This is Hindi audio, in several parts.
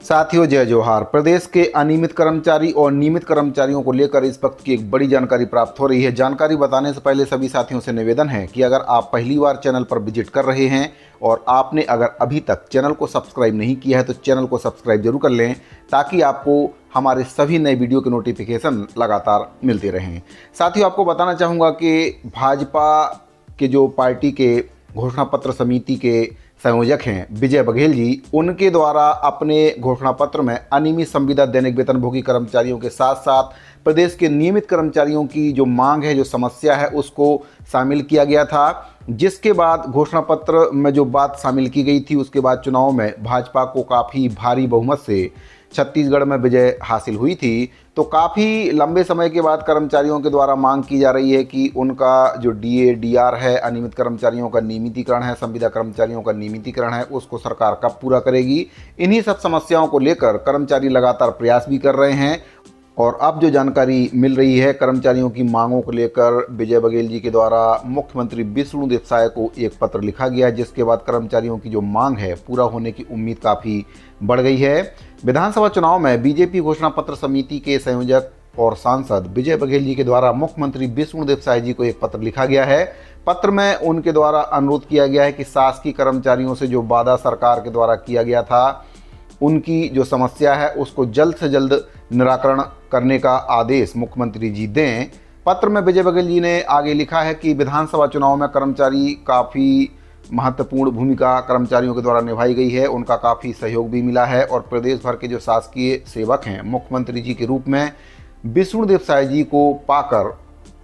साथियों जय जोहार। प्रदेश के अनियमित कर्मचारी और नियमित कर्मचारियों को लेकर इस वक्त की एक बड़ी जानकारी प्राप्त हो रही है। जानकारी बताने से पहले सभी साथियों से निवेदन है कि अगर आप पहली बार चैनल पर विजिट कर रहे हैं और आपने अगर अभी तक चैनल को सब्सक्राइब नहीं किया है तो चैनल को सब्सक्राइब जरूर कर लें ताकि आपको हमारे सभी नए वीडियो के नोटिफिकेशन लगातार मिलते रहें। साथियों आपको बताना चाहूँगा कि भाजपा के जो पार्टी के घोषणा पत्र समिति के संयोजक हैं विजय बघेल जी, उनके द्वारा अपने घोषणा पत्र में अनियमित संविदा दैनिक वेतनभोगी कर्मचारियों के साथ साथ प्रदेश के नियमित कर्मचारियों की जो मांग है, जो समस्या है, उसको शामिल किया गया था। जिसके बाद घोषणा पत्र में जो बात शामिल की गई थी उसके बाद चुनाव में भाजपा को काफ़ी भारी बहुमत से छत्तीसगढ़ में विजय हासिल हुई थी। तो काफ़ी लंबे समय के बाद कर्मचारियों के द्वारा मांग की जा रही है कि उनका जो डीए डीआर है, अनियमित कर्मचारियों का नियमितीकरण है, संविदा कर्मचारियों का नियमितीकरण है, उसको सरकार कब पूरा करेगी। इन्हीं सब समस्याओं को लेकर कर्मचारी लगातार प्रयास भी कर रहे हैं। और अब जो जानकारी मिल रही है, कर्मचारियों की मांगों को लेकर विजय बघेल जी के द्वारा मुख्यमंत्री विष्णुदेव साय को एक पत्र लिखा गया, जिसके बाद कर्मचारियों की जो मांग है पूरा होने की उम्मीद काफ़ी बढ़ गई है। विधानसभा चुनाव में बीजेपी घोषणा पत्र समिति के संयोजक और सांसद विजय बघेल जी के द्वारा मुख्यमंत्री विष्णुदेव साय जी को एक पत्र लिखा गया है। पत्र में उनके द्वारा अनुरोध किया गया है कि शासकीय कर्मचारियों से जो वादा सरकार के द्वारा किया गया था, उनकी जो समस्या है उसको जल्द से जल्द निराकरण करने का आदेश मुख्यमंत्री जी दें। पत्र में विजय बघेल जी ने आगे लिखा है कि विधानसभा चुनाव में कर्मचारी काफ़ी महत्वपूर्ण भूमिका कर्मचारियों के द्वारा निभाई गई है, उनका काफ़ी सहयोग भी मिला है और प्रदेश भर के जो शासकीय सेवक हैं मुख्यमंत्री जी के रूप में विष्णुदेव साय जी को पाकर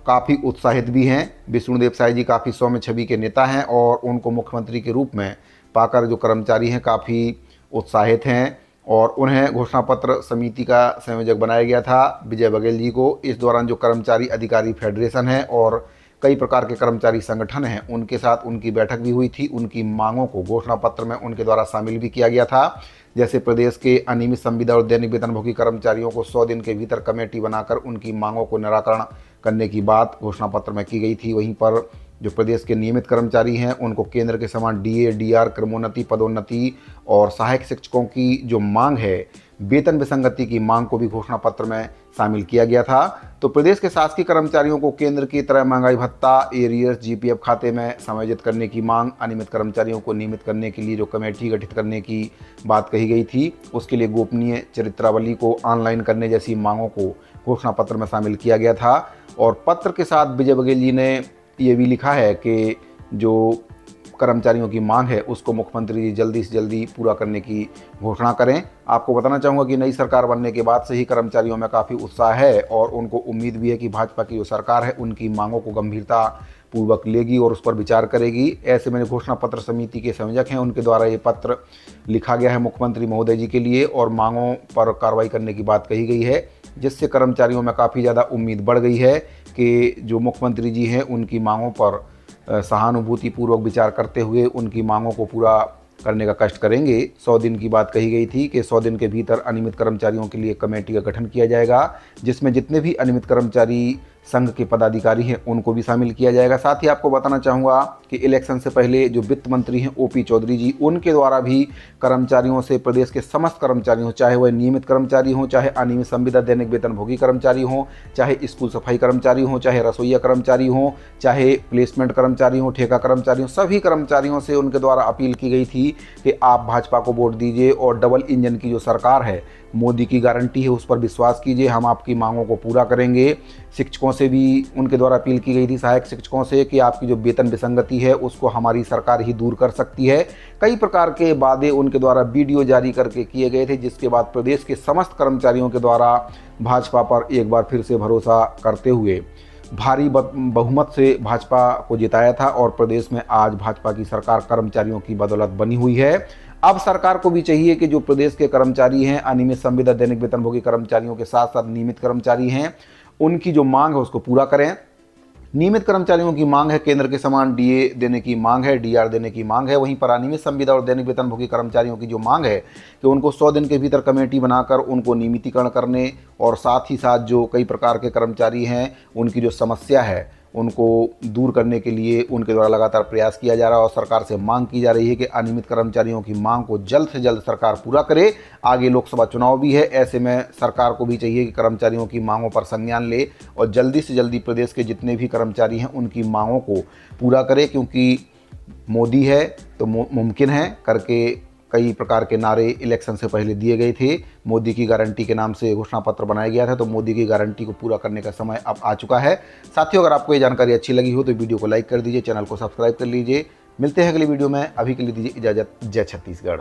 काफ़ी उत्साहित भी हैं। विष्णुदेव साय जी काफ़ी सौम्य छवि के नेता हैं और उनको मुख्यमंत्री के रूप में पाकर जो कर्मचारी हैं काफ़ी उत्साहित हैं और उन्हें घोषणा पत्र समिति का संयोजक बनाया गया था विजय बघेल जी को। इस दौरान जो कर्मचारी अधिकारी फेडरेशन है और कई प्रकार के कर्मचारी संगठन हैं उनके साथ उनकी बैठक भी हुई थी। उनकी मांगों को घोषणा पत्र में उनके द्वारा शामिल भी किया गया था। जैसे प्रदेश के अनियमित संविदा और दैनिक वेतनभोगी कर्मचारियों को 100 दिन के भीतर कमेटी बनाकर उनकी मांगों को निराकरण करने की बात घोषणा पत्र में की गई थी। वहीं पर जो प्रदेश के नियमित कर्मचारी हैं उनको केंद्र के समान डीए डीआर, क्रमोन्नति, पदोन्नति और सहायक शिक्षकों की जो मांग है, वेतन विसंगति की मांग को भी घोषणा पत्र में शामिल किया गया था। तो प्रदेश के शासकीय कर्मचारियों को केंद्र की तरह महंगाई भत्ता, एरियर्स, जीपीएफ खाते में समायोजित करने की मांग, अनियमित कर्मचारियों को नियमित करने के लिए जो कमेटी गठित करने की बात कही गई थी, उसके लिए गोपनीय चरित्रावली को ऑनलाइन करने जैसी मांगों को घोषणा पत्र में शामिल किया गया था। और पत्र के साथ विजय बघेल जी ने ये भी लिखा है कि जो कर्मचारियों की मांग है उसको मुख्यमंत्री जी जल्दी से जल्दी पूरा करने की घोषणा करें। आपको बताना चाहूँगा कि नई सरकार बनने के बाद से ही कर्मचारियों में काफ़ी उत्साह है और उनको उम्मीद भी है कि भाजपा की जो सरकार है उनकी मांगों को गंभीरता पूर्वक लेगी और उस पर विचार करेगी। ऐसे में घोषणा पत्र समिति के संयोजक हैं उनके द्वारा ये पत्र लिखा गया है मुख्यमंत्री महोदय जी के लिए और मांगों पर कार्रवाई करने की बात कही गई है, जिससे कर्मचारियों में काफ़ी ज़्यादा उम्मीद बढ़ गई है कि जो मुख्यमंत्री जी हैं उनकी मांगों पर सहानुभूतिपूर्वक विचार करते हुए उनकी मांगों को पूरा करने का कष्ट करेंगे। 100 दिन की बात कही गई थी कि 100 दिन के भीतर अनियमित कर्मचारियों के लिए कमेटी का गठन किया जाएगा, जिसमें जितने भी अनियमित कर्मचारी संघ के पदाधिकारी हैं उनको भी शामिल किया जाएगा। साथ ही आपको बताना चाहूँगा कि इलेक्शन से पहले जो वित्त मंत्री हैं ओपी चौधरी जी, उनके द्वारा भी कर्मचारियों से, प्रदेश के समस्त कर्मचारी हों, चाहे वह नियमित कर्मचारी हों, चाहे अनियमित संविदा दैनिक वेतनभोगी कर्मचारी हों, चाहे स्कूल सफाई कर्मचारी हों, चाहे रसोईया कर्मचारी हों, चाहे प्लेसमेंट कर्मचारी हों, ठेका कर्मचारी हों, सभी कर्मचारियों से उनके द्वारा अपील की गई थी कि आप भाजपा को वोट दीजिए और डबल इंजन की जो सरकार है, मोदी की गारंटी है, उस पर विश्वास कीजिए, हम आपकी मांगों को पूरा करेंगे। शिक्षकों से भी उनके द्वारा अपील की गई थी, सहायक शिक्षकों से, कि आपकी जो वेतन विसंगति है उसको हमारी सरकार ही दूर कर सकती है। कई प्रकार के वादे उनके द्वारा वीडियो जारी करके किए गए थे, जिसके बाद प्रदेश के समस्त कर्मचारियों के द्वारा भाजपा पर एक बार फिर से भरोसा करते हुए भारी बहुमत से भाजपा को जिताया था और प्रदेश में आज भाजपा की सरकार कर्मचारियों की बदौलत बनी हुई है। अब सरकार को भी चाहिए कि जो प्रदेश के कर्मचारी हैं, अनियमित संविदा दैनिक वेतनभोगी कर्मचारियों के साथ साथ नियमित कर्मचारी हैं, उनकी जो मांग है उसको पूरा करें। नियमित कर्मचारियों की मांग है केंद्र के समान डीए देने की मांग है, डीआर देने की मांग है। वहीं पर अनियमित संविदा और दैनिक वेतनभोगी कर्मचारियों की जो मांग है कि उनको 100 दिन के भीतर कमेटी बनाकर उनको नियमितीकरण करने और साथ ही साथ जो कई प्रकार के कर्मचारी हैं उनकी जो समस्या है उनको दूर करने के लिए उनके द्वारा लगातार प्रयास किया जा रहा है और सरकार से मांग की जा रही है कि अनियमित कर्मचारियों की मांग को जल्द से जल्द सरकार पूरा करे। आगे लोकसभा चुनाव भी है, ऐसे में सरकार को भी चाहिए कि कर्मचारियों की मांगों पर संज्ञान ले और जल्दी से जल्दी प्रदेश के जितने भी कर्मचारी हैं उनकी मांगों को पूरा करे, क्योंकि मोदी है तो मुमकिन है करके कई प्रकार के नारे इलेक्शन से पहले दिए गए थे। मोदी की गारंटी के नाम से घोषणा पत्र बनाया गया था, तो मोदी की गारंटी को पूरा करने का समय अब आ चुका है। साथियों, अगर आपको ये जानकारी अच्छी लगी हो तो वीडियो को लाइक कर दीजिए, चैनल को सब्सक्राइब कर लीजिए। मिलते हैं अगली वीडियो में, अभी के लिए दीजिए इजाज़त। जय छत्तीसगढ़।